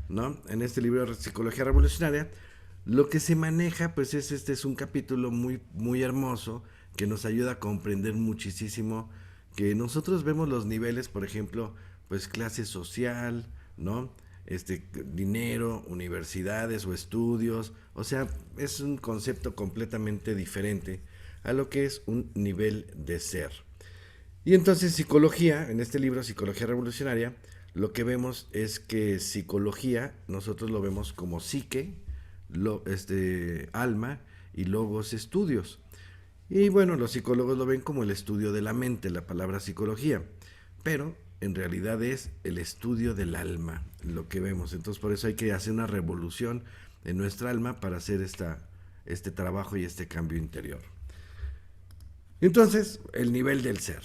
¿no? En este libro de Psicología Revolucionaria, lo que se maneja, pues este es un capítulo muy, muy hermoso que nos ayuda a comprender muchísimo que nosotros vemos los niveles, por ejemplo, pues clase social, ¿no? Dinero, universidades o estudios, o sea, es un concepto completamente diferente a lo que es un nivel de ser. Y entonces psicología, en este libro Psicología Revolucionaria, lo que vemos es que psicología nosotros lo vemos como psique, alma y logos estudios. Y bueno, los psicólogos lo ven como el estudio de la mente, la palabra psicología, pero en realidad es el estudio del alma, lo que vemos. Entonces por eso hay que hacer una revolución en nuestra alma para hacer este trabajo y este cambio interior. Entonces, el nivel del ser.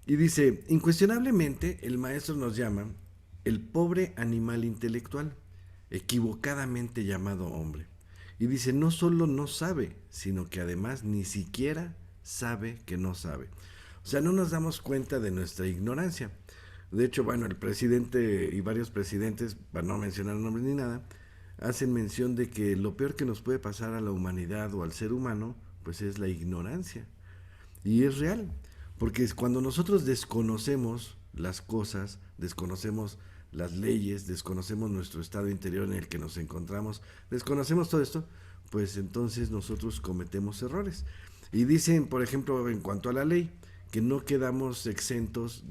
Y dice, incuestionablemente el maestro nos llama el pobre animal intelectual, equivocadamente llamado hombre. Y dice, no solo no sabe, sino que además ni siquiera sabe que no sabe. O sea, no nos damos cuenta de nuestra ignorancia. De hecho, bueno, el presidente y varios presidentes, para no mencionar nombres ni nada, hacen mención de que lo peor que nos puede pasar a la humanidad o al ser humano, pues es la ignorancia. Y es real, porque es cuando nosotros desconocemos las cosas, desconocemos las leyes, desconocemos nuestro estado interior en el que nos encontramos, desconocemos todo esto, pues entonces nosotros cometemos errores. Y dicen, por ejemplo, en cuanto a la ley, que no quedamos exentos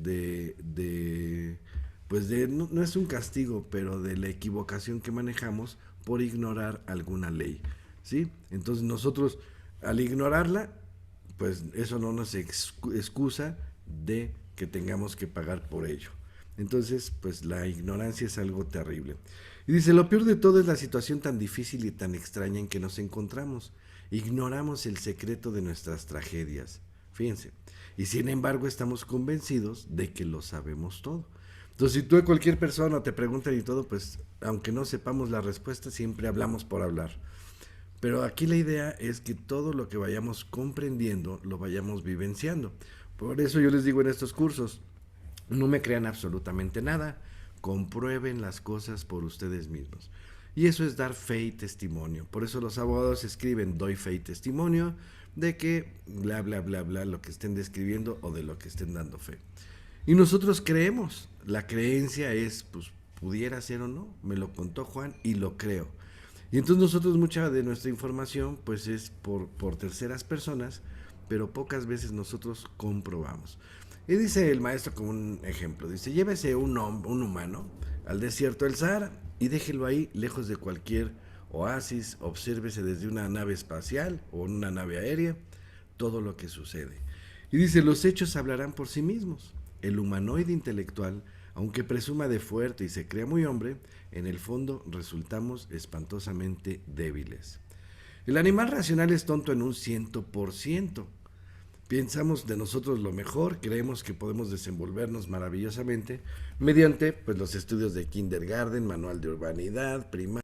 pues no, no es un castigo, pero de la equivocación que manejamos por ignorar alguna ley, ¿sí? Entonces nosotros, al ignorarla, pues eso no nos excusa de que tengamos que pagar por ello. Entonces, pues la ignorancia es algo terrible. Y dice, lo peor de todo es la situación tan difícil y tan extraña en que nos encontramos. Ignoramos el secreto de nuestras tragedias. Fíjense. Y sin embargo estamos convencidos de que lo sabemos todo. Entonces, si tú a cualquier persona te preguntan y todo, pues aunque no sepamos la respuesta, siempre hablamos por hablar. Pero aquí la idea es que todo lo que vayamos comprendiendo lo vayamos vivenciando. Por eso yo les digo en estos cursos, no me crean absolutamente nada, comprueben las cosas por ustedes mismos. Y eso es dar fe y testimonio. Por eso los abogados escriben doy fe y testimonio de que bla bla bla bla lo que estén describiendo o de lo que estén dando fe. Y nosotros creemos. La creencia es, pues, pudiera ser o no. Me lo contó Juan y lo creo. Y entonces nosotros mucha de nuestra información pues es por terceras personas, pero pocas veces nosotros comprobamos. Y dice el maestro como un ejemplo, dice, llévese un humano al desierto del Sahara y déjelo ahí lejos de cualquier oasis, obsérvese desde una nave espacial o una nave aérea todo lo que sucede. Y dice, los hechos hablarán por sí mismos. El humanoide intelectual, aunque presuma de fuerte y se crea muy hombre, en el fondo resultamos espantosamente débiles. El animal racional es tonto en un 100%. Pensamos de nosotros lo mejor, creemos que podemos desenvolvernos maravillosamente mediante pues, los estudios de kindergarten, manual de urbanidad, primaria,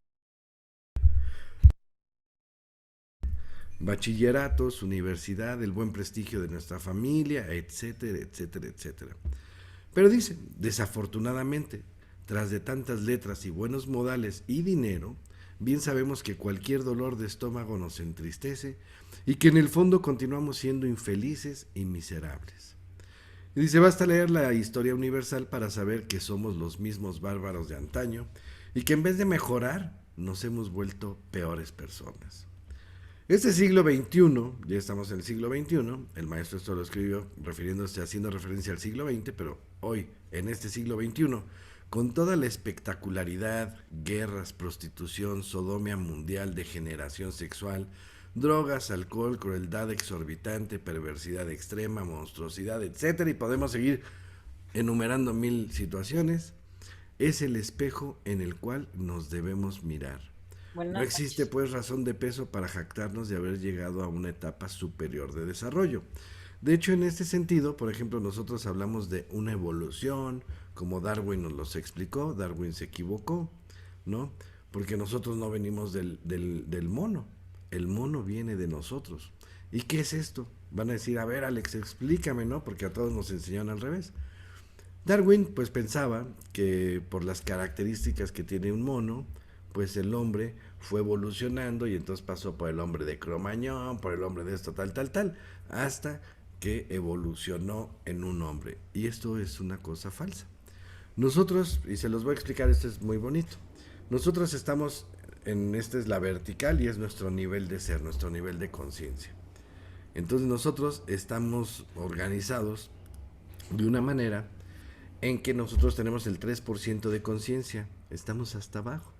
bachilleratos, universidad, el buen prestigio de nuestra familia, etcétera, etcétera, etcétera. Pero dice, desafortunadamente, tras de tantas letras y buenos modales y dinero, bien sabemos que cualquier dolor de estómago nos entristece y que en el fondo continuamos siendo infelices y miserables. Y dice, basta leer la historia universal para saber que somos los mismos bárbaros de antaño y que en vez de mejorar, nos hemos vuelto peores personas. Este siglo XXI, ya estamos en el siglo XXI, el maestro esto lo escribió refiriéndose, haciendo referencia al siglo XX, pero hoy, en este siglo XXI, con toda la espectacularidad, guerras, prostitución, sodomia mundial, degeneración sexual, drogas, alcohol, crueldad exorbitante, perversidad extrema, monstruosidad, etcétera, y podemos seguir enumerando mil situaciones, es el espejo en el cual nos debemos mirar. No Buenas existe noches. pues razón de peso para jactarnos de haber llegado a una etapa superior de desarrollo. De hecho, en este sentido, por ejemplo, nosotros hablamos de una evolución, como Darwin nos los explicó, Darwin se equivocó, ¿no? Porque nosotros no venimos del mono, el mono viene de nosotros. ¿Y qué es esto? Van a decir, a ver, Alex, explícame, ¿no? Porque a todos nos enseñaron al revés. Darwin pues pensaba que por las características que tiene un mono, pues el hombre fue evolucionando y entonces pasó por el hombre de Cromañón, por el hombre de esto, tal, tal, tal, hasta que evolucionó en un hombre. Y esto es una cosa falsa. Nosotros, y se los voy a explicar, esto es muy bonito. Nosotros estamos esta es la vertical y es nuestro nivel de ser, nuestro nivel de conciencia. Entonces nosotros estamos organizados de una manera en que nosotros tenemos el 3% de conciencia, estamos hasta abajo.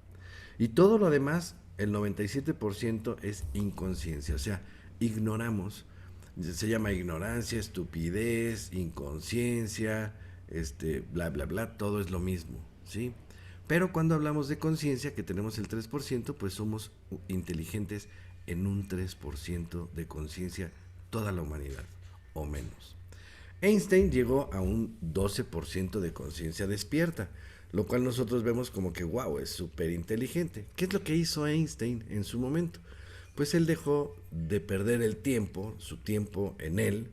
Y todo lo demás, el 97% es inconsciencia, o sea, ignoramos. Se llama ignorancia, estupidez, inconsciencia, bla, bla, bla, todo es lo mismo, ¿sí? Pero cuando hablamos de conciencia, que tenemos el 3%, pues somos inteligentes en un 3% de conciencia toda la humanidad, o menos. Einstein llegó a un 12% de conciencia despierta, lo cual nosotros vemos como que, wow, es súper inteligente. ¿Qué es lo que hizo Einstein en su momento? Pues él dejó de perder el tiempo, su tiempo en él,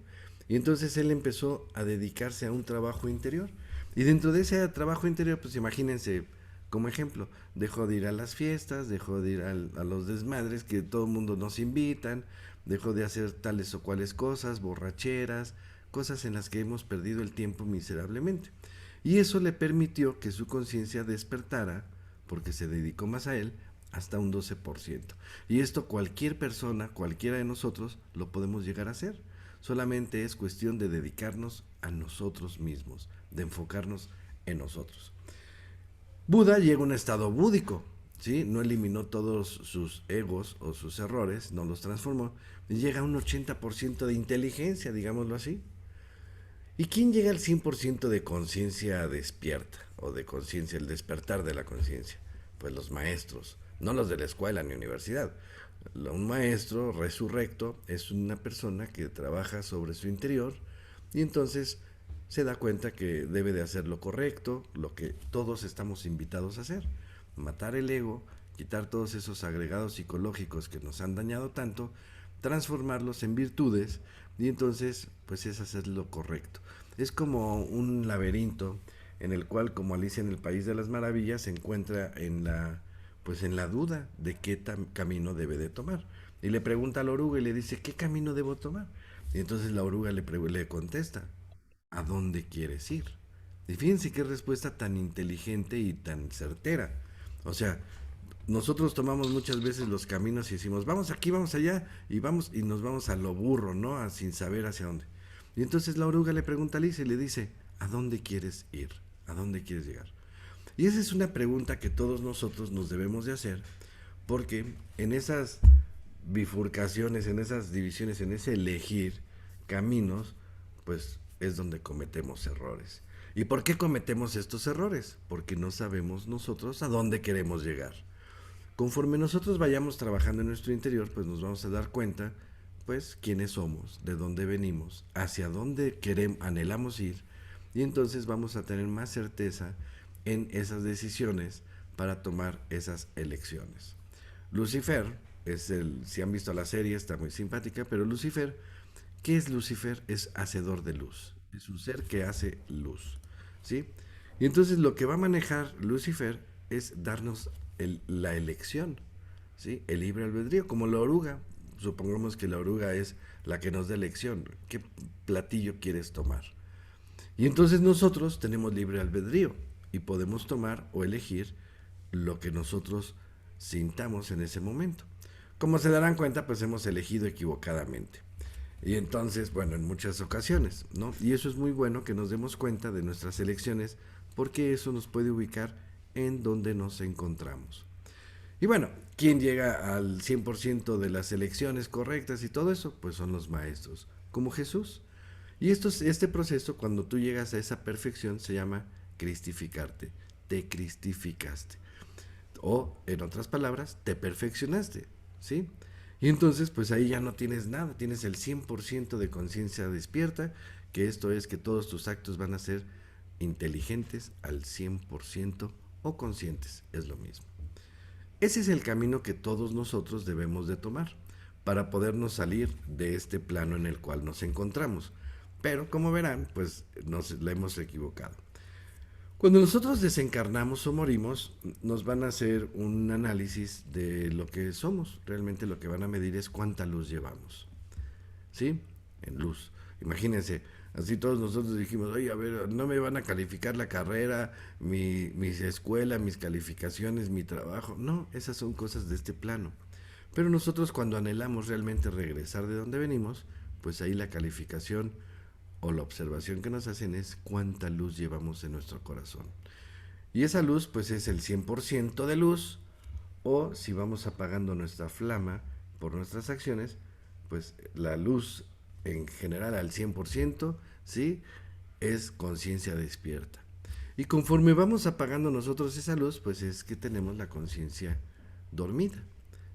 y entonces él empezó a dedicarse a un trabajo interior. Y dentro de ese trabajo interior, pues imagínense, como ejemplo, dejó de ir a las fiestas, dejó de ir a los desmadres que todo el mundo nos invitan, dejó de hacer tales o cuales cosas, borracheras, cosas en las que hemos perdido el tiempo miserablemente. Y eso le permitió que su conciencia despertara, porque se dedicó más a él, hasta un 12%. Y esto cualquier persona, cualquiera de nosotros, lo podemos llegar a hacer. Solamente es cuestión de dedicarnos a nosotros mismos, de enfocarnos en nosotros. Buda llega a un estado búdico, ¿sí? No eliminó todos sus egos o sus errores, no los transformó, y llega a un 80% de inteligencia, digámoslo así. ¿Y quién llega al 100% de conciencia despierta o de conciencia, el despertar de la conciencia? Pues los maestros, no los de la escuela ni universidad. Un maestro resurrecto es una persona que trabaja sobre su interior y entonces se da cuenta que debe de hacer lo correcto, lo que todos estamos invitados a hacer. Matar el ego, quitar todos esos agregados psicológicos que nos han dañado tanto, transformarlos en virtudes y entonces pues es hacer lo correcto. Es como un laberinto en el cual, como Alicia en el País de las Maravillas, se encuentra en la duda de qué camino debe de tomar. Y le pregunta a la oruga y le dice, ¿qué camino debo tomar? Y entonces la oruga le contesta, ¿a dónde quieres ir? Y fíjense qué respuesta tan inteligente y tan certera. O sea, nosotros tomamos muchas veces los caminos y decimos, vamos aquí, vamos allá, y nos vamos a lo burro, ¿no? Sin saber hacia dónde. Y entonces la oruga le pregunta a Alicia y le dice, ¿a dónde quieres ir? ¿A dónde quieres llegar? Y esa es una pregunta que todos nosotros nos debemos de hacer, porque en esas bifurcaciones, en esas divisiones, en ese elegir caminos, pues es donde cometemos errores. ¿Y por qué cometemos estos errores? Porque no sabemos nosotros a dónde queremos llegar. Conforme nosotros vayamos trabajando en nuestro interior, pues nos vamos a dar cuenta, pues, quiénes somos, de dónde venimos, hacia dónde anhelamos ir, y entonces vamos a tener más certeza en esas decisiones para tomar esas elecciones. Lucifer si han visto la serie, está muy simpática, pero Lucifer, ¿qué es Lucifer? Es hacedor de luz, es un ser que hace luz, ¿sí? Y entonces lo que va a manejar Lucifer es darnos la elección, ¿sí? El libre albedrío, como la oruga. Supongamos que la oruga es la que nos da elección. ¿Qué platillo quieres tomar? Y entonces nosotros tenemos libre albedrío y podemos tomar o elegir lo que nosotros sintamos en ese momento. Como se darán cuenta, pues hemos elegido equivocadamente. Y entonces, bueno, en muchas ocasiones, ¿no? Y eso es muy bueno que nos demos cuenta de nuestras elecciones porque eso nos puede ubicar en donde nos encontramos. Y bueno, ¿quién llega al 100% de las elecciones correctas y todo eso? Pues son los maestros, como Jesús. Y este proceso, cuando tú llegas a esa perfección, se llama cristificarte. Te cristificaste. O, en otras palabras, te perfeccionaste, ¿sí? Y entonces, pues ahí ya no tienes nada, tienes el 100% de conciencia despierta, que esto es que todos tus actos van a ser inteligentes al 100% o conscientes, es lo mismo. Ese es el camino que todos nosotros debemos de tomar para podernos salir de este plano en el cual nos encontramos. Pero como verán, pues la hemos equivocado. Cuando nosotros desencarnamos o morimos, nos van a hacer un análisis de lo que somos. Realmente lo que van a medir es cuánta luz llevamos. ¿Sí? En luz. Imagínense, así todos nosotros dijimos, oye, a ver, no me van a calificar la carrera, mi escuela, mis calificaciones, mi trabajo. No, esas son cosas de este plano. Pero nosotros cuando anhelamos realmente regresar de donde venimos, pues ahí la calificación o la observación que nos hacen es cuánta luz llevamos en nuestro corazón. Y esa luz pues es el 100% de luz, o si vamos apagando nuestra flama por nuestras acciones, pues la luz en general al 100%, ¿sí? Es conciencia despierta. Y conforme vamos apagando nosotros esa luz, pues es que tenemos la conciencia dormida.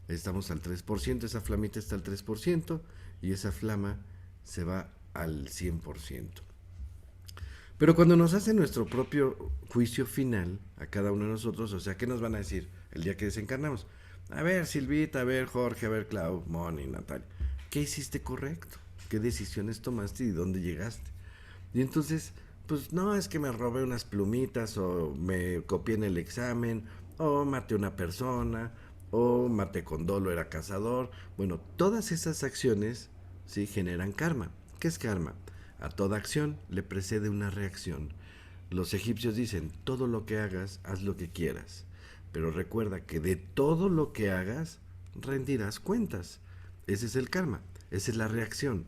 Estamos al 3%, esa flamita está al 3% y esa flama se va al 100%. Pero cuando nos hacen nuestro propio juicio final a cada uno de nosotros, o sea, ¿qué nos van a decir el día que desencarnamos? A ver, Silvita, a ver, Jorge, a ver, Clau, Moni, Natalia, ¿qué hiciste correcto? ¿Qué decisiones tomaste y dónde llegaste? Y entonces, pues no, es que me robé unas plumitas o me copié en el examen o maté a una persona o maté con dolo, era cazador. Bueno, todas esas acciones sí generan karma. ¿Qué es karma? A toda acción le precede una reacción. Los egipcios dicen, todo lo que hagas, haz lo que quieras. Pero recuerda que de todo lo que hagas, rendirás cuentas. Ese es el karma, esa es la reacción.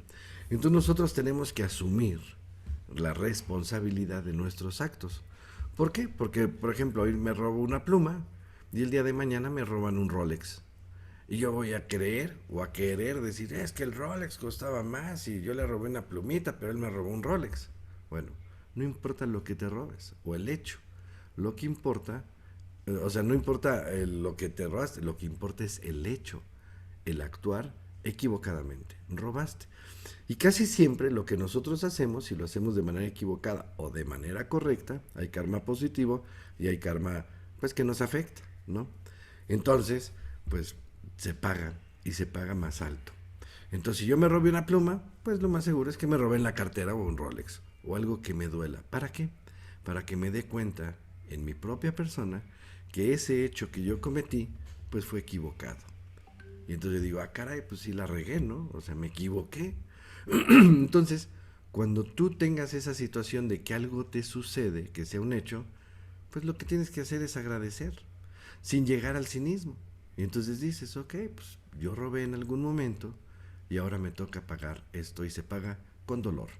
Entonces nosotros tenemos que asumir la responsabilidad de nuestros actos. ¿Por qué? Porque, por ejemplo, hoy me robo una pluma y el día de mañana me roban un Rolex. Y yo voy a creer o a querer decir, es que el Rolex costaba más y yo le robé una plumita, pero él me robó un Rolex. Bueno, no importa lo que te robes o el hecho. Lo que importa, o sea, no importa lo que te robaste, lo que importa es el hecho, el actuar equivocadamente. Robaste. Y casi siempre lo que nosotros hacemos, si lo hacemos de manera equivocada o de manera correcta, hay karma positivo y hay karma pues que nos afecta, ¿no? Entonces, pues se paga y se paga más alto. Entonces, si yo me robé una pluma, pues lo más seguro es que me robé la cartera o un Rolex o algo que me duela. ¿Para qué? Para que me dé cuenta en mi propia persona que ese hecho que yo cometí, pues fue equivocado. Y entonces digo, ah, caray, pues sí la regué, ¿no? O sea, me equivoqué. Entonces, cuando tú tengas esa situación de que algo te sucede, que sea un hecho, pues lo que tienes que hacer es agradecer, sin llegar al cinismo. Y entonces dices, ok, pues yo robé en algún momento y ahora me toca pagar esto y se paga con dolor.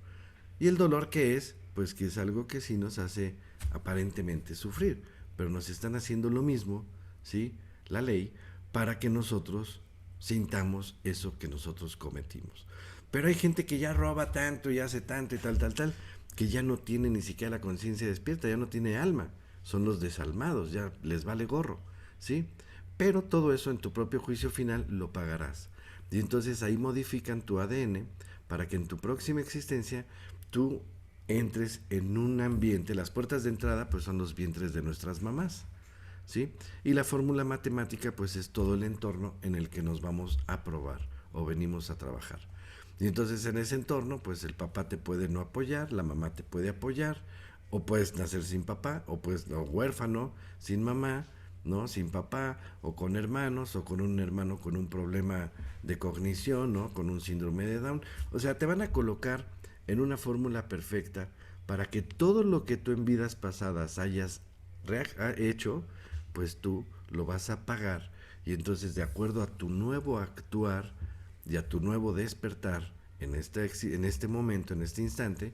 ¿Y el dolor qué es? Pues que es algo que sí nos hace aparentemente sufrir, pero nos están haciendo lo mismo, ¿sí? La ley, para que nosotros sintamos eso que nosotros cometimos. Pero hay gente que ya roba tanto y hace tanto y tal, que ya no tiene ni siquiera la conciencia despierta, ya no tiene alma. Son los desalmados, ya les vale gorro, ¿sí? Pero todo eso en tu propio juicio final lo pagarás. Y entonces ahí modifican tu ADN para que en tu próxima existencia tú entres en un ambiente. Las puertas de entrada pues son los vientres de nuestras mamás, ¿sí? Y la fórmula matemática pues es todo el entorno en el que nos vamos a probar o venimos a trabajar. Y entonces en ese entorno pues el papá te puede no apoyar, la mamá te puede apoyar, o puedes nacer sin papá, o puedes no, huérfano, sin mamá, ¿no? Sin papá, o con hermanos, o con un hermano con un problema de cognición, ¿no? Con un síndrome de Down. O sea, te van a colocar en una fórmula perfecta para que todo lo que tú en vidas pasadas hayas hecho, pues tú lo vas a pagar. Y entonces, de acuerdo a tu nuevo actuar y a tu nuevo despertar en este momento, en este instante,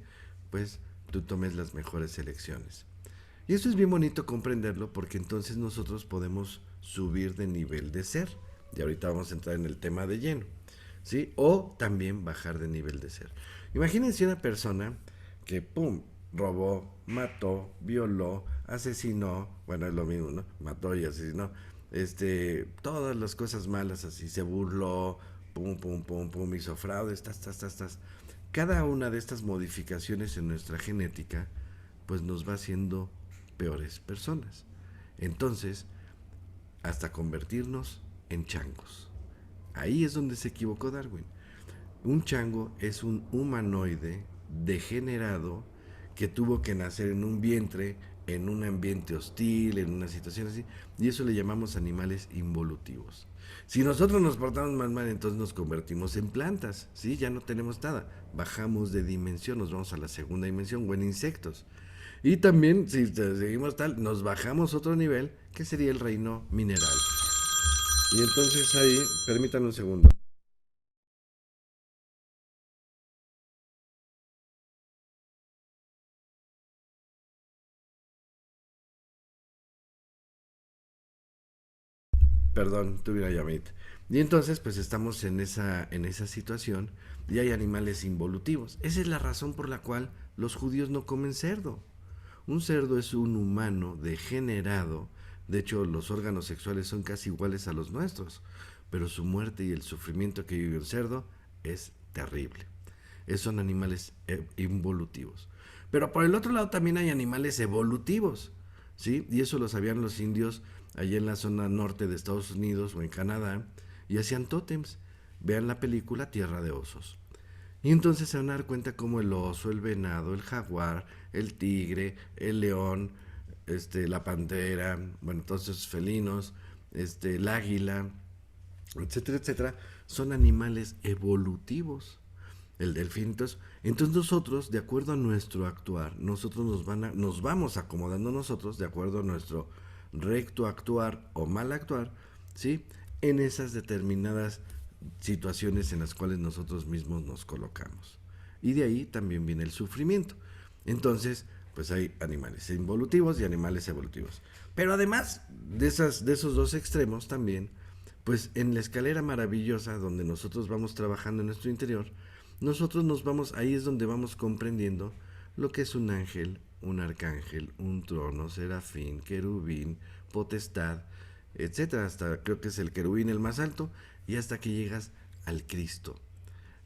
pues tú tomes las mejores elecciones. Y eso es bien bonito comprenderlo porque entonces nosotros podemos subir de nivel de ser. Y ahorita vamos a entrar en el tema de lleno, ¿sí? O también bajar de nivel de ser. Imagínense una persona que, pum, robó, mató, violó, asesinó, bueno, es lo mismo, ¿no? Mató y asesinó, todas las cosas malas así, se burló, pum, pum, pum, pum, hizo fraudes, tas. Cada una de estas modificaciones en nuestra genética, pues nos va haciendo peores personas. Entonces, hasta convertirnos en changos. Ahí es donde se equivocó Darwin. Un chango es un humanoide degenerado que tuvo que nacer en un vientre en un ambiente hostil, en una situación así, y eso le llamamos animales involutivos. Si nosotros nos portamos más mal, entonces nos convertimos en plantas, ¿sí? Ya no tenemos nada. Bajamos de dimensión, nos vamos a la segunda dimensión o en insectos. Y también, si seguimos tal, nos bajamos otro nivel, que sería el reino mineral. Y entonces ahí, permítanme un segundo. Perdón, tuve una llamadita. Y entonces, pues estamos en esa situación y hay animales involutivos. Esa es la razón por la cual los judíos no comen cerdo. Un cerdo es un humano degenerado. De hecho, los órganos sexuales son casi iguales a los nuestros. Pero su muerte y el sufrimiento que vive el cerdo es terrible. Esos son animales involutivos. Pero por el otro lado también hay animales evolutivos, ¿sí? Y eso lo sabían los indios allá en la zona norte de Estados Unidos o en Canadá y hacían tótems. Vean la película Tierra de Osos. Y entonces se van a dar cuenta cómo el oso, el venado, el jaguar, el tigre, el león, la pantera, bueno, todos esos felinos, el águila, etcétera, etcétera, son animales evolutivos. El delfín. Entonces nosotros, de acuerdo a nuestro actuar, nosotros nos vamos acomodando nosotros, de acuerdo a nuestro recto actuar o mal actuar, ¿sí? En esas determinadas situaciones en las cuales nosotros mismos nos colocamos. Y de ahí también viene el sufrimiento. Entonces, pues hay animales involutivos y animales evolutivos. Pero además de esos dos extremos también, pues en la escalera maravillosa donde nosotros vamos trabajando en nuestro interior, nosotros nos vamos, ahí es donde vamos comprendiendo lo que es un ángel, un arcángel, un trono, serafín, querubín, potestad, etcétera, hasta creo que es el querubín el más alto, y hasta que llegas al Cristo.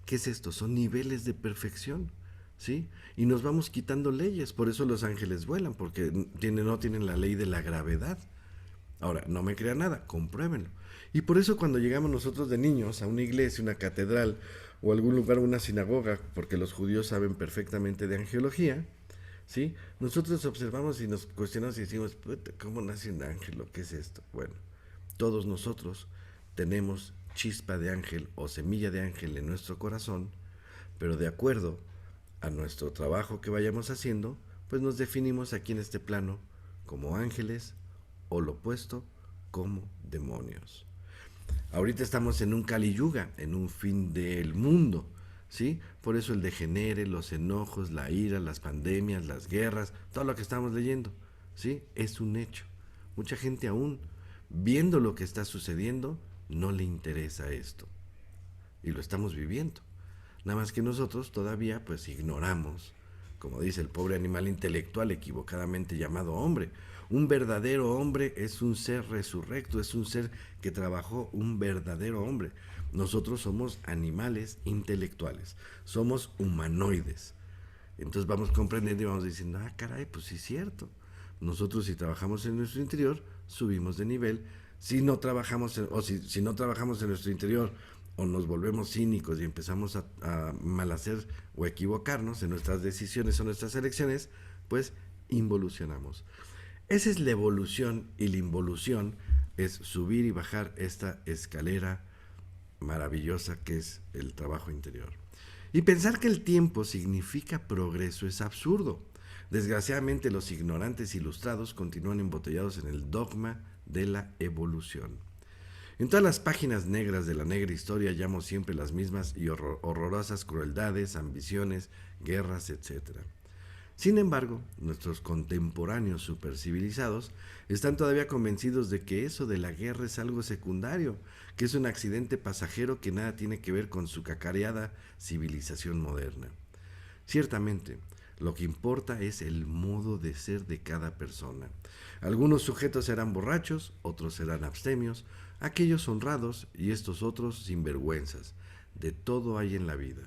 ¿Qué es esto? Son niveles de perfección, ¿sí? Y nos vamos quitando leyes, por eso los ángeles vuelan, porque no tienen la ley de la gravedad. Ahora, no me crean nada, compruébenlo. Y por eso cuando llegamos nosotros de niños a una iglesia, una catedral o algún lugar, una sinagoga, porque los judíos saben perfectamente de angelología, ¿sí? Nosotros observamos y nos cuestionamos y decimos, ¿cómo nace un ángel? ¿O qué es esto? Bueno, todos nosotros tenemos chispa de ángel o semilla de ángel en nuestro corazón, pero de acuerdo a nuestro trabajo que vayamos haciendo, pues nos definimos aquí en este plano como ángeles o lo opuesto como demonios. Ahorita estamos en un Kali Yuga, en un fin del mundo, ¿sí? Por eso el degenere, los enojos, la ira, las pandemias, las guerras, todo lo que estamos leyendo, ¿sí? Es un hecho. Mucha gente aún, viendo lo que está sucediendo, no le interesa esto. Y lo estamos viviendo. Nada más que nosotros todavía pues ignoramos, como dice el pobre animal intelectual equivocadamente llamado hombre. Un verdadero hombre es un ser resurrecto, es un ser que trabajó un verdadero hombre. Nosotros somos animales intelectuales, somos humanoides. Entonces vamos comprendiendo y vamos diciendo, ah, caray, pues sí es cierto. Nosotros si trabajamos en nuestro interior, subimos de nivel. Si no trabajamos, si no trabajamos en nuestro interior, o nos volvemos cínicos y empezamos a malhacer o equivocarnos en nuestras decisiones o nuestras elecciones, pues involucionamos. Esa es la evolución y la involución es subir y bajar esta escalera maravillosa que es el trabajo interior. Y pensar que el tiempo significa progreso es absurdo. Desgraciadamente los ignorantes ilustrados continúan embotellados en el dogma de la evolución. En todas las páginas negras de la negra historia hallamos siempre las mismas y horrorosas crueldades, ambiciones, guerras, etcétera. Sin embargo, nuestros contemporáneos supercivilizados están todavía convencidos de que eso de la guerra es algo secundario, que es un accidente pasajero que nada tiene que ver con su cacareada civilización moderna. Ciertamente, lo que importa es el modo de ser de cada persona. Algunos sujetos serán borrachos, otros serán abstemios, aquellos honrados y estos otros sinvergüenzas. De todo hay en la vida.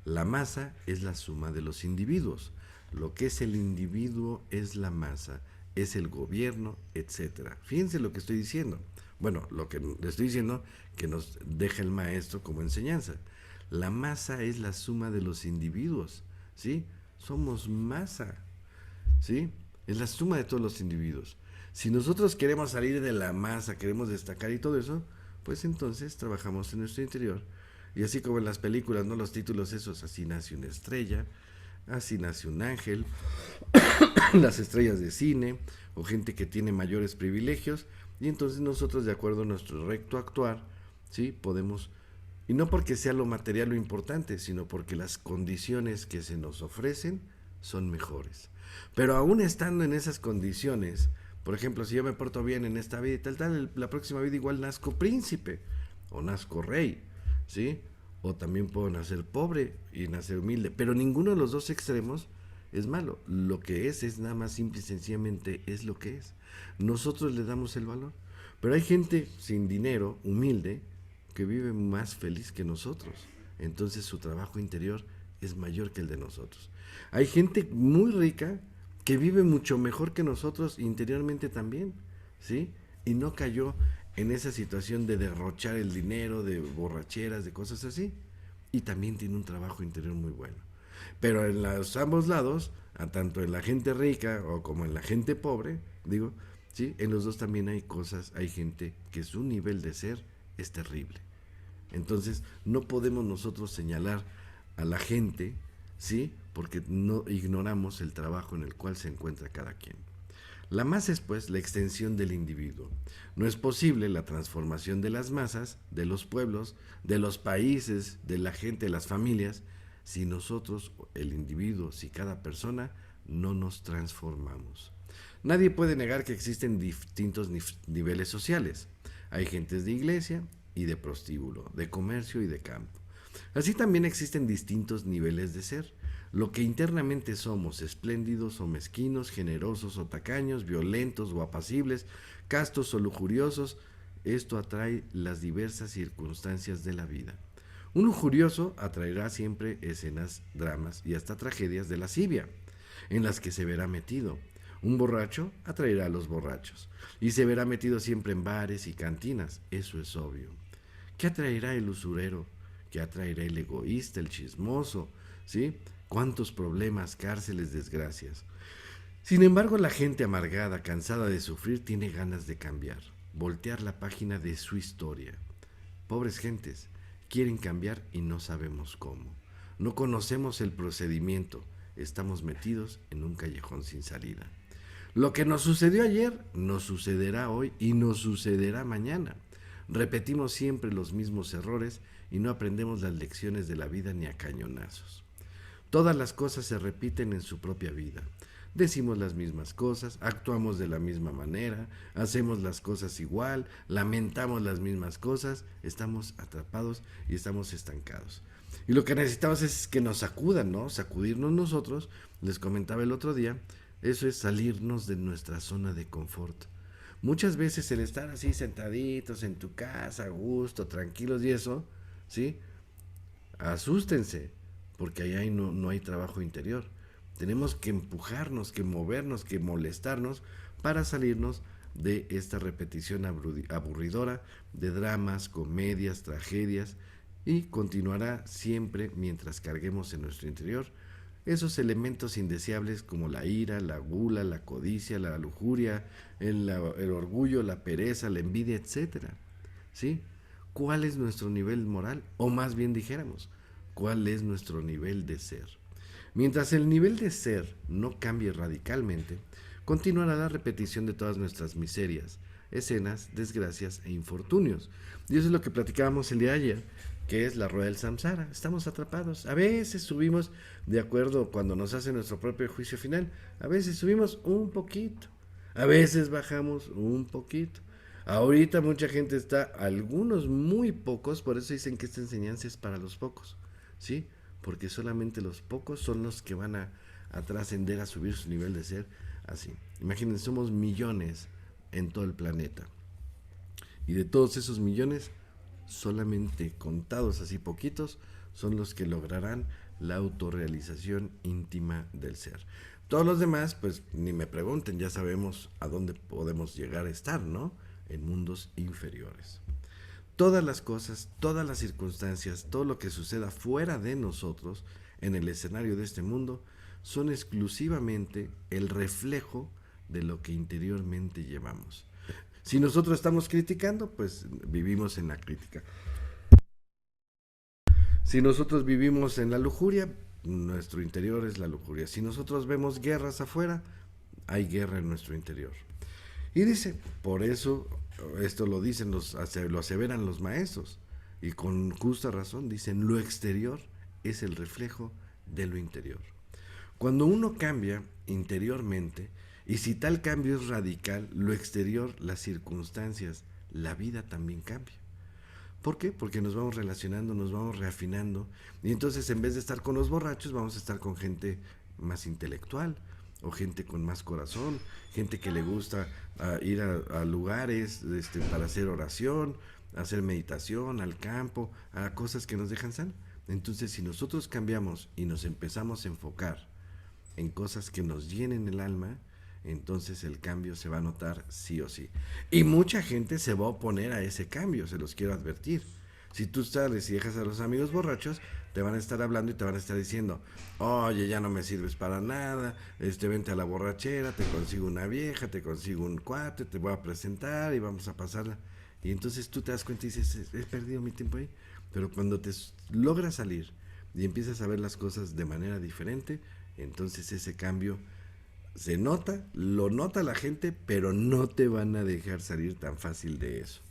La masa es la suma de los individuos. Lo que es el individuo es la masa, es el gobierno, etcétera. Fíjense lo que estoy diciendo. Bueno, lo que le estoy diciendo que nos deja el maestro como enseñanza. La masa es la suma de los individuos, ¿sí? Somos masa, ¿sí? es la suma de todos los individuos. Si nosotros queremos salir de la masa, queremos destacar y todo eso, pues entonces trabajamos en nuestro interior. Y así como en las películas, ¿no? Los títulos esos, así nace una estrella, así nace un ángel, las estrellas de cine, o gente que tiene mayores privilegios, y entonces nosotros, de acuerdo a nuestro recto actuar, ¿sí? Podemos, y no porque sea lo material lo importante, sino porque las condiciones que se nos ofrecen son mejores. Pero aún estando en esas condiciones, por ejemplo, si yo me porto bien en esta vida y tal, la próxima vida igual nazco príncipe o nazco rey, ¿sí? O también puedo nacer pobre y nacer humilde, pero ninguno de los dos extremos es malo. Lo que es nada más simple y sencillamente es lo que es. Nosotros le damos el valor. Pero hay gente sin dinero, humilde, que vive más feliz que nosotros. Entonces su trabajo interior es mayor que el de nosotros. Hay gente muy rica que vive mucho mejor que nosotros interiormente también, ¿sí? Y no cayó en esa situación de derrochar el dinero, de borracheras, de cosas así. Y también tiene un trabajo interior muy bueno. Pero en los ambos lados, tanto en la gente rica o como en la gente pobre, digo, ¿sí? En los dos también hay cosas, hay gente que su nivel de ser es terrible. Entonces, no podemos nosotros señalar a la gente, ¿sí? Porque no ignoramos el trabajo en el cual se encuentra cada quien. La masa es pues la extensión del individuo. No es posible la transformación de las masas, de los pueblos, de los países, de la gente, de las familias, si nosotros, el individuo, si cada persona, no nos transformamos. Nadie puede negar que existen distintos niveles sociales. Hay gentes de iglesia y de prostíbulo, de comercio y de campo. Así también existen distintos niveles de ser. Lo que internamente somos, espléndidos o mezquinos, generosos o tacaños, violentos o apacibles, castos o lujuriosos, esto atrae las diversas circunstancias de la vida. Un lujurioso atraerá siempre escenas, dramas y hasta tragedias de lascivia, en las que se verá metido. Un borracho atraerá a los borrachos y se verá metido siempre en bares y cantinas, eso es obvio. ¿Qué atraerá el usurero? ¿Qué atraerá el egoísta, el chismoso? ¿Sí? ¿Cuántos problemas, cárceles, desgracias? Sin embargo, la gente amargada, cansada de sufrir, tiene ganas de cambiar, voltear la página de su historia. Pobres gentes, quieren cambiar y no sabemos cómo. No conocemos el procedimiento, estamos metidos en un callejón sin salida. Lo que nos sucedió ayer nos sucederá hoy y nos sucederá mañana. Repetimos siempre los mismos errores y no aprendemos las lecciones de la vida ni a cañonazos. Todas las cosas se repiten en su propia vida. Decimos las mismas cosas, actuamos de la misma manera, hacemos las cosas igual, lamentamos las mismas cosas, estamos atrapados y estamos estancados. Y lo que necesitamos es que nos sacudan, ¿no? Sacudirnos nosotros, les comentaba el otro día, eso es salirnos de nuestra zona de confort. Muchas veces el estar así sentaditos en tu casa, a gusto, tranquilos y eso, ¿sí? Asústense, porque ahí no hay trabajo interior. Tenemos que empujarnos, que movernos, que molestarnos para salirnos de esta repetición aburridora de dramas, comedias, tragedias y continuará siempre mientras carguemos en nuestro interior esos elementos indeseables como la ira, la gula, la codicia, la lujuria, el orgullo, la pereza, la envidia, etcétera. ¿Sí? ¿Cuál es nuestro nivel moral? O más bien dijéramos, ¿cuál es nuestro nivel de ser? Mientras el nivel de ser no cambie radicalmente, continuará la repetición de todas nuestras miserias, escenas, desgracias e infortunios. Y eso es lo que platicábamos el día de ayer, que es la rueda del samsara. Estamos atrapados. A veces subimos, de acuerdo cuando nos hace nuestro propio juicio final, a veces subimos un poquito, a veces bajamos un poquito. Ahorita mucha gente está, algunos muy pocos, por eso dicen que esta enseñanza es para los pocos, ¿sí? Porque solamente los pocos son los que van a trascender, a subir su nivel de ser así. Imagínense, somos millones en todo el planeta. Y de todos esos millones, solamente contados así poquitos son los que lograrán la autorrealización íntima del ser. Todos los demás, pues ni me pregunten, ya sabemos a dónde podemos llegar a estar, ¿no? En mundos inferiores. Todas las cosas, todas las circunstancias, todo lo que suceda fuera de nosotros, en el escenario de este mundo, son exclusivamente el reflejo de lo que interiormente llevamos. Si nosotros estamos criticando, pues vivimos en la crítica. Si nosotros vivimos en la lujuria, nuestro interior es la lujuria. Si nosotros vemos guerras afuera, hay guerra en nuestro interior. Y dice, por eso, esto lo dicen, lo aseveran los maestros, y con justa razón dicen, lo exterior es el reflejo de lo interior. Cuando uno cambia interiormente, y si tal cambio es radical, lo exterior, las circunstancias, la vida también cambia. ¿Por qué? Porque nos vamos relacionando, nos vamos reafinando, y entonces en vez de estar con los borrachos, vamos a estar con gente más intelectual, o gente con más corazón, gente que le gusta ir a lugares para hacer oración, hacer meditación, al campo, a cosas que nos dejan sanar. Entonces, si nosotros cambiamos y nos empezamos a enfocar en cosas que nos llenen el alma, entonces el cambio se va a notar sí o sí. Y mucha gente se va a oponer a ese cambio, se los quiero advertir. Si tú sales y dejas a los amigos borrachos, te van a estar hablando y te van a estar diciendo, oye, ya no me sirves para nada, vente a la borrachera, te consigo una vieja, te consigo un cuate, te voy a presentar y vamos a pasarla. Y entonces tú te das cuenta y dices, he perdido mi tiempo ahí. Pero cuando te logras salir y empiezas a ver las cosas de manera diferente, entonces ese cambio se nota, lo nota la gente, pero no te van a dejar salir tan fácil de eso.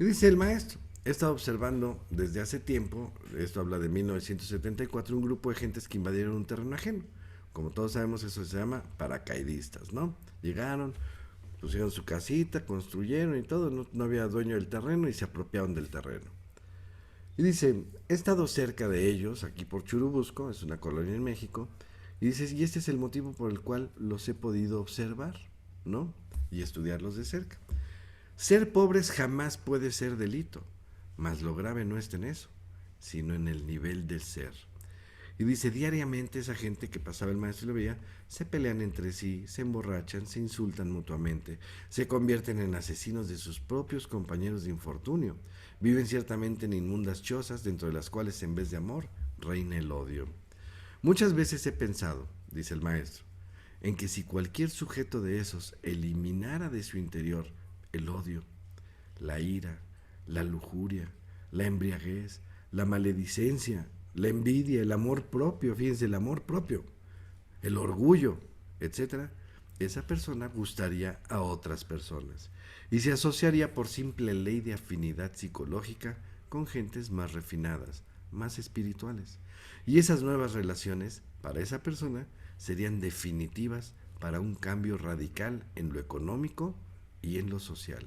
Y dice el maestro, he estado observando desde hace tiempo, esto habla de 1974, un grupo de gentes que invadieron un terreno ajeno. Como todos sabemos, eso se llama paracaidistas, ¿no? Llegaron, pusieron su casita, construyeron y todo, no había dueño del terreno y se apropiaron del terreno. Y dice, he estado cerca de ellos, aquí por Churubusco, es una colonia en México, y dices, y este es el motivo por el cual los he podido observar, ¿no? Y estudiarlos de cerca. Ser pobres jamás puede ser delito, mas lo grave no está en eso, sino en el nivel del ser. Y dice, diariamente esa gente que pasaba el maestro y lo veía, se pelean entre sí, se emborrachan, se insultan mutuamente, se convierten en asesinos de sus propios compañeros de infortunio. Viven ciertamente en inmundas chozas, dentro de las cuales en vez de amor reina el odio. Muchas veces he pensado, dice el maestro, en que si cualquier sujeto de esos eliminara de su interior el odio, la ira, la lujuria, la embriaguez, la maledicencia, la envidia, el amor propio, fíjense, el amor propio, el orgullo, etcétera, esa persona gustaría a otras personas y se asociaría por simple ley de afinidad psicológica con gentes más refinadas, más espirituales. Y esas nuevas relaciones, para esa persona, serían definitivas para un cambio radical en lo económico y en lo social.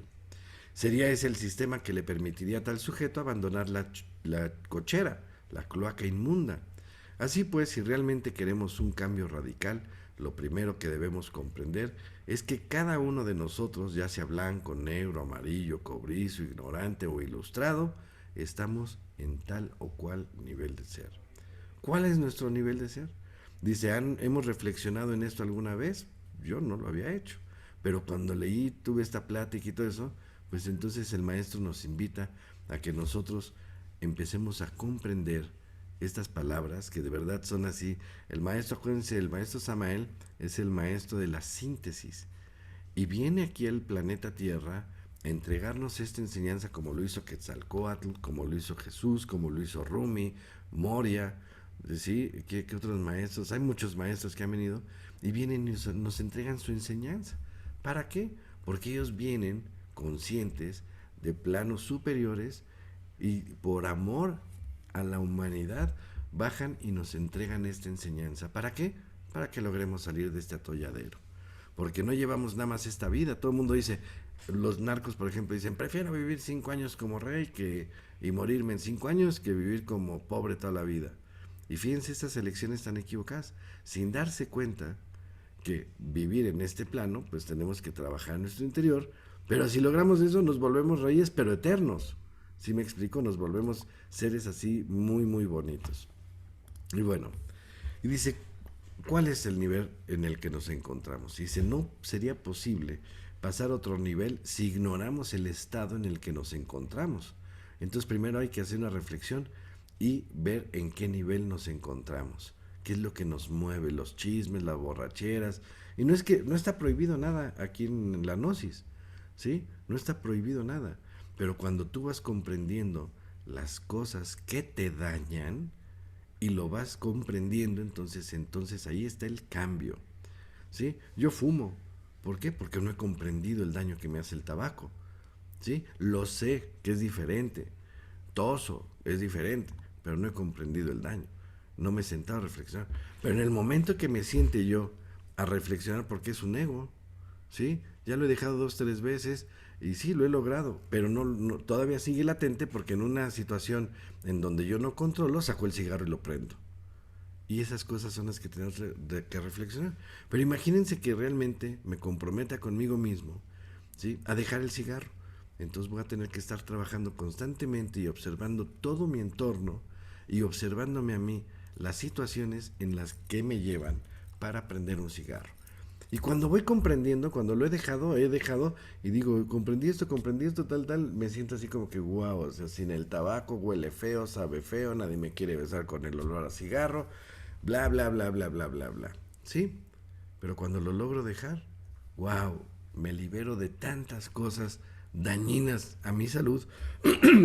Sería ese el sistema que le permitiría a tal sujeto abandonar la cochera, la cloaca inmunda. Así pues, si realmente queremos un cambio radical, lo primero que debemos comprender es que cada uno de nosotros, ya sea blanco, negro, amarillo, cobrizo, ignorante o ilustrado, estamos en tal o cual nivel de ser. ¿Cuál es nuestro nivel de ser? Dice, ¿hemos reflexionado en esto alguna vez? Yo no lo había hecho. Pero cuando leí, tuve esta plática y todo eso, pues entonces el maestro nos invita a que nosotros empecemos a comprender estas palabras que de verdad son así. El maestro, acuérdense, el maestro Samael es el maestro de la síntesis y viene aquí al planeta Tierra a entregarnos esta enseñanza como lo hizo Quetzalcóatl, como lo hizo Jesús, como lo hizo Rumi, Moria, ¿sí? ¿Qué otros maestros? Hay muchos maestros que han venido y vienen y nos entregan su enseñanza. ¿Para qué? Porque ellos vienen conscientes de planos superiores y por amor a la humanidad bajan y nos entregan esta enseñanza. ¿Para qué? Para que logremos salir de este atolladero. Porque no llevamos nada más esta vida. Todo el mundo dice, los narcos por ejemplo dicen, prefiero vivir 5 años como rey y morirme en 5 años que vivir como pobre toda la vida. Y fíjense, estas elecciones están equivocadas, sin darse cuenta que vivir en este plano, pues tenemos que trabajar en nuestro interior, pero si logramos eso nos volvemos reyes pero eternos. Si me explico, nos volvemos seres así muy muy bonitos. Y bueno, y dice, ¿cuál es el nivel en el que nos encontramos? Y dice, no sería posible pasar a otro nivel si ignoramos el estado en el que nos encontramos. Entonces primero hay que hacer una reflexión y ver en qué nivel nos encontramos. ¿Qué es lo que nos mueve? Los chismes, las borracheras. Y no es que no está prohibido nada aquí en la gnosis, ¿sí? No está prohibido nada. Pero cuando tú vas comprendiendo las cosas que te dañan y lo vas comprendiendo, entonces ahí está el cambio, ¿sí? Yo fumo. ¿Por qué? Porque no he comprendido el daño que me hace el tabaco, ¿sí? Lo sé que es diferente. Toso es diferente, pero no he comprendido el daño. No me he sentado a reflexionar. Pero en el momento que me siente yo a reflexionar, porque es un ego, ¿sí? Ya lo he dejado 2, 3 veces y sí, lo he logrado, pero todavía sigue latente porque en una situación en donde yo no controlo, saco el cigarro y lo prendo. Y esas cosas son las que tenemos que reflexionar. Pero imagínense que realmente me comprometa conmigo mismo, ¿sí? A dejar el cigarro. Entonces voy a tener que estar trabajando constantemente y observando todo mi entorno y observándome a mí las situaciones en las que me llevan para prender un cigarro. Y cuando voy comprendiendo, cuando lo he dejado y digo, comprendí esto, tal, me siento así como que wow, o sea, sin el tabaco, huele feo, sabe feo, nadie me quiere besar con el olor a cigarro, bla, bla, bla, bla, bla, bla, bla. ¿Sí? Pero cuando lo logro dejar, wow, me libero de tantas cosas dañinas a mi salud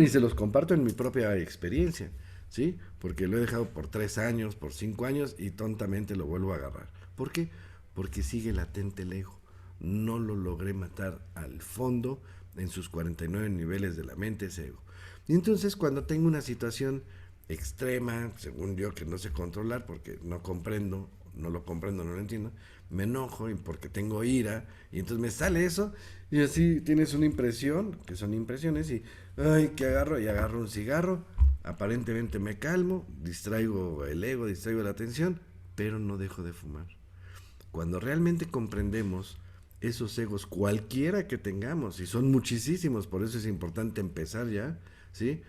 y se los comparto en mi propia experiencia, ¿sí? Porque lo he dejado por 3 años, por 5 años y tontamente lo vuelvo a agarrar. ¿Por qué? Porque sigue latente el ego. No lo logré matar al fondo en sus 49 niveles de la mente, ese ego. Y entonces cuando tengo una situación extrema, según yo, que no sé controlar porque no comprendo, no lo comprendo, no lo entiendo, me enojo y porque tengo ira y entonces me sale eso y así tienes una impresión, que son impresiones y, ay, que agarro y agarro un cigarro, aparentemente me calmo, distraigo el ego, distraigo la atención, pero no dejo de fumar. Cuando realmente comprendemos esos egos, cualquiera que tengamos, y son muchísimos, por eso es importante empezar ya, ¿sí?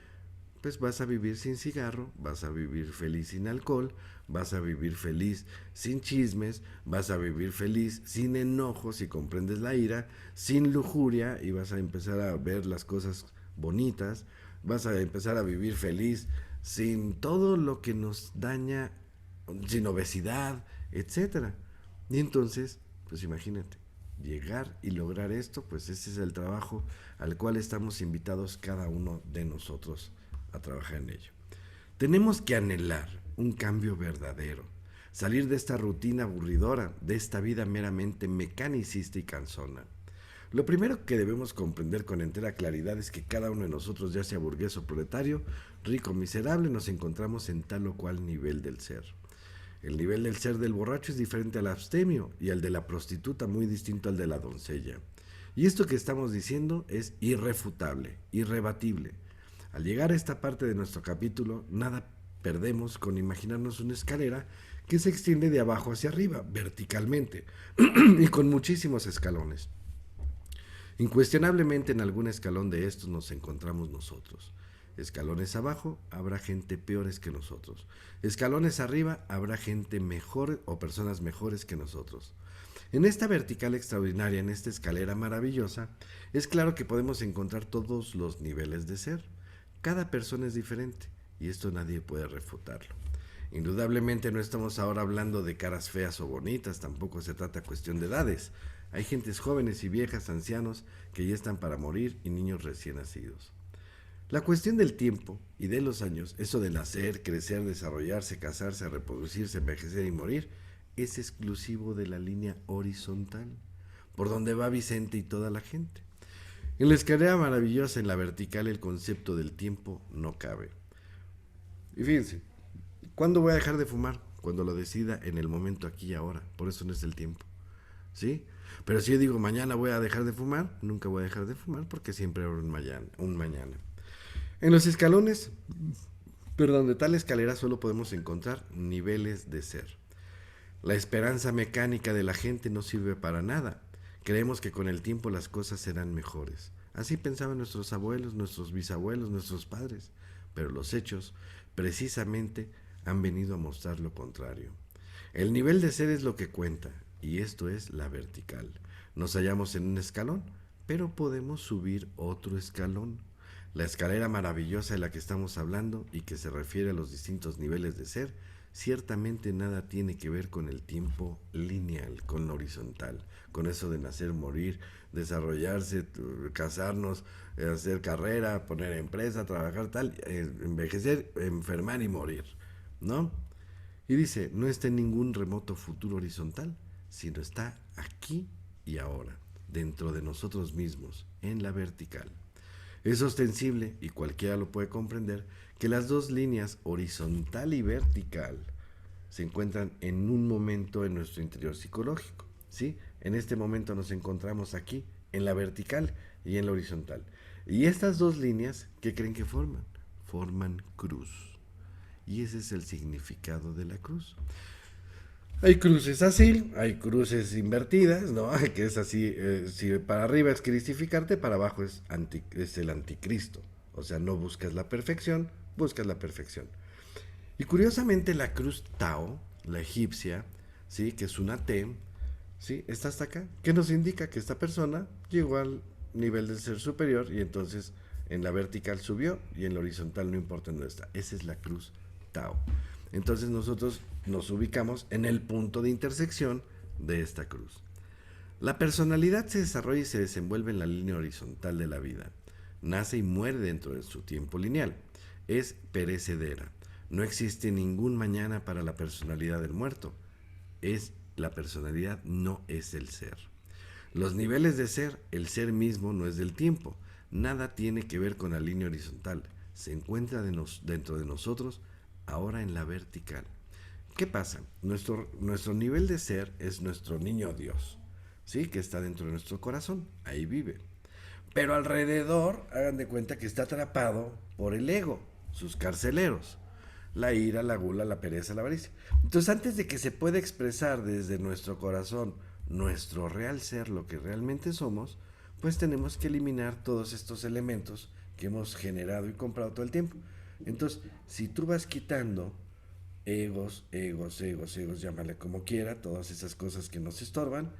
Pues vas a vivir sin cigarro, vas a vivir feliz sin alcohol, vas a vivir feliz sin chismes, vas a vivir feliz sin enojo, si comprendes la ira, sin lujuria y vas a empezar a ver las cosas bonitas, vas a empezar a vivir feliz sin todo lo que nos daña, sin obesidad, etcétera. Y entonces, pues imagínate, llegar y lograr esto, pues ese es el trabajo al cual estamos invitados cada uno de nosotros a trabajar en ello. Tenemos que anhelar un cambio verdadero, salir de esta rutina aburridora, de esta vida meramente mecanicista y cansona. Lo primero que debemos comprender con entera claridad es que cada uno de nosotros, ya sea burgués o proletario, rico o miserable, nos encontramos en tal o cual nivel del ser. El nivel del ser del borracho es diferente al abstemio y al de la prostituta muy distinto al de la doncella. Y esto que estamos diciendo es irrefutable, irrebatible. Al llegar a esta parte de nuestro capítulo, nada perdemos con imaginarnos una escalera que se extiende de abajo hacia arriba, verticalmente, y con muchísimos escalones. Incuestionablemente en algún escalón de estos nos encontramos nosotros. Escalones abajo habrá gente peores que nosotros. Escalones arriba habrá gente mejor o personas mejores que nosotros. En esta vertical extraordinaria, en esta escalera maravillosa, es claro que podemos encontrar todos los niveles de ser. Cada persona es diferente y esto nadie puede refutarlo. Indudablemente no estamos ahora hablando de caras feas o bonitas, tampoco se trata cuestión de edades. Hay gentes jóvenes y viejas, ancianos, que ya están para morir y niños recién nacidos. La cuestión del tiempo y de los años, eso de nacer, crecer, desarrollarse, casarse, reproducirse, envejecer y morir, es exclusivo de la línea horizontal, por donde va Vicente y toda la gente. En la escalera maravillosa, en la vertical, el concepto del tiempo no cabe. Y fíjense, ¿cuándo voy a dejar de fumar? Cuando lo decida en el momento aquí y ahora, por eso no es el tiempo, ¿sí? Pero si yo digo mañana voy a dejar de fumar, nunca voy a dejar de fumar porque siempre habrá un mañana. En los escalones, perdón, de tal escalera solo podemos encontrar niveles de ser. La esperanza mecánica de la gente no sirve para nada. Creemos que con el tiempo las cosas serán mejores. Así pensaban nuestros abuelos, nuestros bisabuelos, nuestros padres. Pero los hechos, precisamente, han venido a mostrar lo contrario. El nivel de ser es lo que cuenta, y esto es la vertical. Nos hallamos en un escalón, pero podemos subir otro escalón. La escalera maravillosa de la que estamos hablando y que se refiere a los distintos niveles de ser ciertamente nada tiene que ver con el tiempo lineal, con lo horizontal, con eso de nacer, morir, desarrollarse, casarnos, hacer carrera, poner empresa, trabajar tal, envejecer, enfermar y morir, ¿no? Y dice, no está en ningún remoto futuro horizontal, sino está aquí y ahora, dentro de nosotros mismos, en la vertical. Es ostensible, y cualquiera lo puede comprender, que las dos líneas, horizontal y vertical, se encuentran en un momento en nuestro interior psicológico. ¿Sí? En este momento nos encontramos aquí, en la vertical y en la horizontal. Y estas dos líneas, ¿qué creen que forman? Forman cruz. Y ese es el significado de la cruz. Hay cruces así, hay cruces invertidas, ¿no? Que es así, si para arriba es cristificarte, para abajo es el anticristo. O sea, no buscas la perfección, buscas la perfección. Y curiosamente la cruz Tao, la egipcia, ¿sí? Que es una T, ¿sí? Está hasta acá, que nos indica que esta persona llegó al nivel del ser superior y entonces en la vertical subió y en la horizontal no importa dónde está. Esa es la cruz Tao. Entonces nosotros nos ubicamos en el punto de intersección de esta cruz. La personalidad se desarrolla y se desenvuelve en la línea horizontal de la vida. Nace y muere dentro de su tiempo lineal. Es perecedera. No existe ningún mañana para la personalidad del muerto. Es la personalidad, no es el ser. Los niveles de ser, el ser mismo no es del tiempo. Nada tiene que ver con la línea horizontal. Se encuentra dentro de nosotros, ahora en la vertical. ¿Qué pasa? Nuestro nivel de ser es nuestro niño Dios, ¿sí? Que está dentro de nuestro corazón, ahí vive. Pero alrededor, hagan de cuenta que está atrapado por el ego, sus carceleros. La ira, la gula, la pereza, la avaricia. Entonces, antes de que se pueda expresar desde nuestro corazón nuestro real ser, lo que realmente somos, pues tenemos que eliminar todos estos elementos que hemos generado y comprado todo el tiempo. Entonces, si tú vas quitando egos, llámale como quiera, todas esas cosas que nos estorban,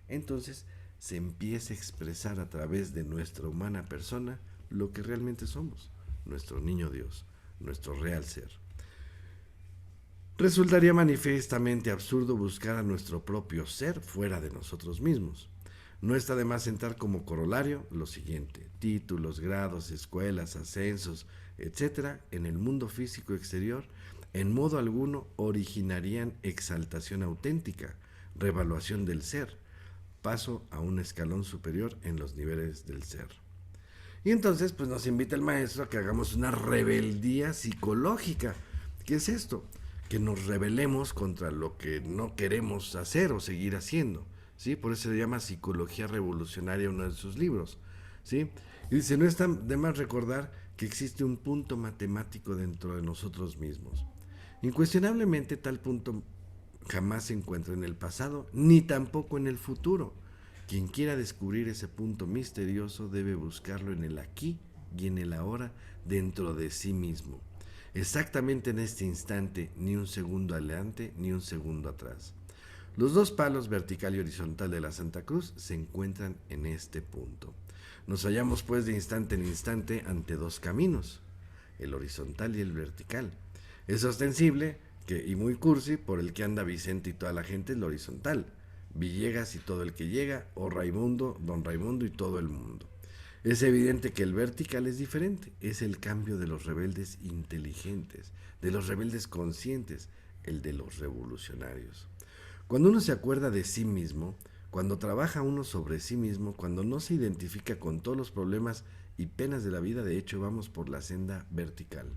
entonces se empieza a expresar a través de nuestra humana persona lo que realmente somos, nuestro niño Dios, nuestro real ser. Resultaría manifiestamente absurdo buscar a nuestro propio ser fuera de nosotros mismos. No está de más sentar como corolario lo siguiente: títulos, grados, escuelas, ascensos, etcétera, en el mundo físico exterior, en modo alguno originarían exaltación auténtica, revaluación del ser, paso a un escalón superior en los niveles del ser. Y entonces, pues nos invita el maestro a que hagamos una rebeldía psicológica. ¿Qué es esto? Que nos rebelemos contra lo que no queremos hacer o seguir haciendo. ¿Sí? Por eso se llama Psicología Revolucionaria uno de sus libros. ¿Sí? Y dice, no está de más recordar que existe un punto matemático dentro de nosotros mismos. Incuestionablemente tal punto jamás se encuentra en el pasado, ni tampoco en el futuro. Quien quiera descubrir ese punto misterioso debe buscarlo en el aquí y en el ahora dentro de sí mismo. Exactamente en este instante, ni un segundo adelante ni un segundo atrás. Los dos palos, vertical y horizontal de la Santa Cruz, se encuentran en este punto. Nos hallamos pues de instante en instante ante dos caminos, el horizontal y el vertical. Es ostensible y muy cursi por el que anda Vicente y toda la gente, el horizontal. Villegas y todo el que llega, o Raimundo, don Raimundo y todo el mundo. Es evidente que el vertical es diferente, es el cambio de los rebeldes inteligentes, de los rebeldes conscientes, el de los revolucionarios. Cuando uno se acuerda de sí mismo, cuando trabaja uno sobre sí mismo, cuando no se identifica con todos los problemas y penas de la vida, de hecho vamos por la senda vertical.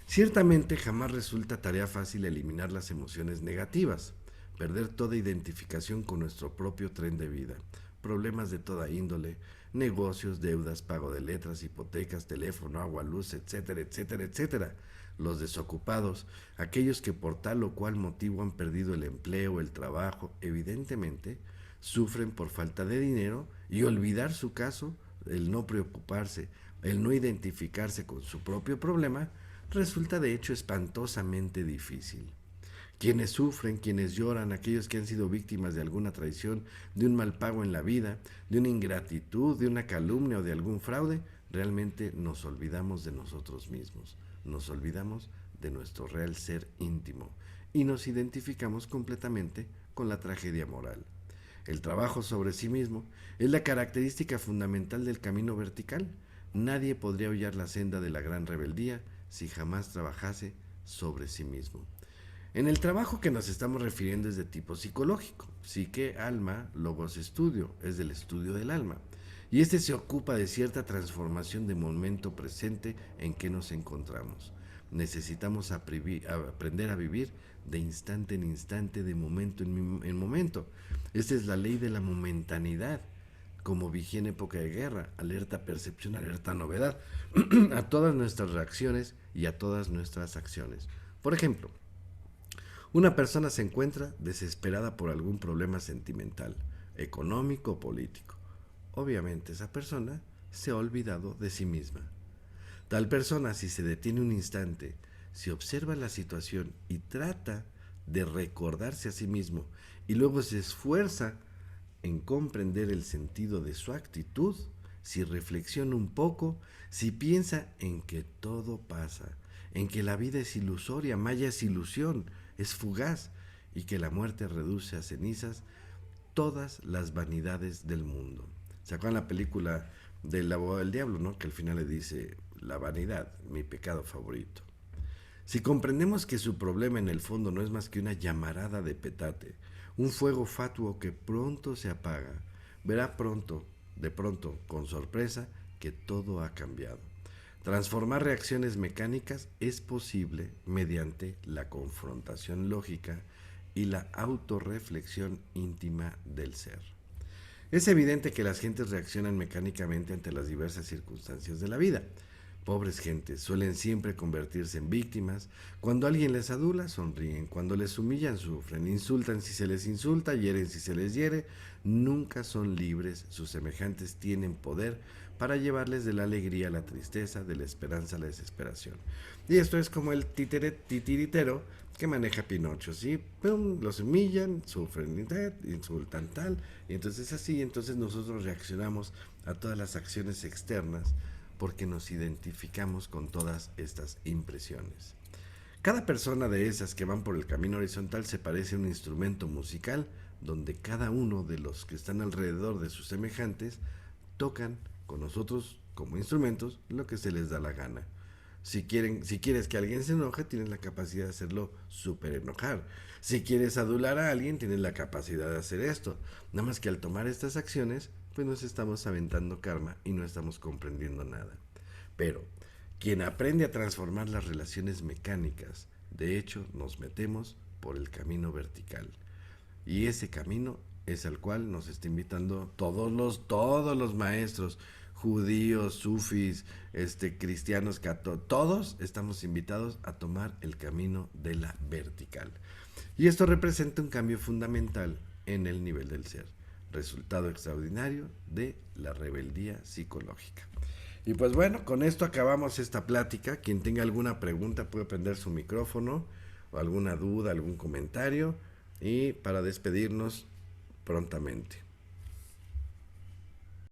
Ciertamente jamás resulta tarea fácil eliminar las emociones negativas, perder toda identificación con nuestro propio tren de vida, problemas de toda índole, negocios, deudas, pago de letras, hipotecas, teléfono, agua, luz, etcétera, etcétera, etcétera. Los desocupados, aquellos que por tal o cual motivo han perdido el empleo, el trabajo, evidentemente, sufren por falta de dinero y olvidar su caso, el no preocuparse, el no identificarse con su propio problema, resulta de hecho espantosamente difícil. Quienes sufren, quienes lloran, aquellos que han sido víctimas de alguna traición, de un mal pago en la vida, de una ingratitud, de una calumnia o de algún fraude, realmente nos olvidamos de nosotros mismos, nos olvidamos de nuestro real ser íntimo. y nos identificamos completamente con la tragedia moral. El trabajo sobre sí mismo es la característica fundamental del camino vertical. Nadie podría hollar la senda de la gran rebeldía si jamás trabajase sobre sí mismo. En el trabajo que nos estamos refiriendo es de tipo psicológico. Psique, alma, logos, estudio, es del estudio del alma. Y este se ocupa de cierta transformación de momento presente en que nos encontramos. Necesitamos aprender a vivir de instante en instante, de momento en momento. Esta es la ley de la momentanidad, como vigía en época de guerra, alerta percepción, alerta novedad, a todas nuestras reacciones y a todas nuestras acciones. Por ejemplo, una persona se encuentra desesperada por algún problema sentimental, económico o político. Obviamente esa persona se ha olvidado de sí misma. Tal persona, si se detiene un instante, si observa la situación y trata de recordarse a sí mismo y luego se esfuerza en comprender el sentido de su actitud, si reflexiona un poco, si piensa en que todo pasa, en que la vida es ilusoria, Maya es ilusión, es fugaz y que la muerte reduce a cenizas todas las vanidades del mundo. ¿Se acuerdan la película del abogado del diablo, no? Que al final le dice, la vanidad, mi pecado favorito. Si comprendemos que su problema en el fondo no es más que una llamarada de petate, un fuego fatuo que pronto se apaga, verá de pronto, con sorpresa, que todo ha cambiado. Transformar reacciones mecánicas es posible mediante la confrontación lógica y la autorreflexión íntima del ser. Es evidente que las gentes reaccionan mecánicamente ante las diversas circunstancias de la vida. Pobres gentes, suelen siempre convertirse en víctimas. Cuando alguien les adula, sonríen. Cuando les humillan, sufren. Insultan si se les insulta, hieren si se les hiere. Nunca son libres. Sus semejantes tienen poder para llevarles de la alegría a la tristeza, de la esperanza a la desesperación. Y esto es como el titiritero que maneja Pinocho, ¿sí? ¡Pum! Los humillan, sufren, insultan tal. Y entonces así, entonces nosotros reaccionamos a todas las acciones externas porque nos identificamos con todas estas impresiones. Cada persona de esas que van por el camino horizontal se parece a un instrumento musical donde cada uno de los que están alrededor de sus semejantes tocan con nosotros como instrumentos lo que se les da la gana. Si quieres que alguien se enoje, tienes la capacidad de hacerlo súper enojar. Si quieres adular a alguien, tienes la capacidad de hacer esto. Nada más que al tomar estas acciones, pues nos estamos aventando karma y no estamos comprendiendo nada. Pero quien aprende a transformar las relaciones mecánicas, de hecho, nos metemos por el camino vertical. Y ese camino es al cual nos está invitando todos los maestros, judíos, sufis, cristianos, católicos, todos estamos invitados a tomar el camino de la vertical. Y esto representa un cambio fundamental en el nivel del ser, resultado extraordinario de la rebeldía psicológica. Y pues bueno, con esto acabamos esta plática. Quien tenga alguna pregunta puede prender su micrófono, o alguna duda, algún comentario, y para despedirnos prontamente.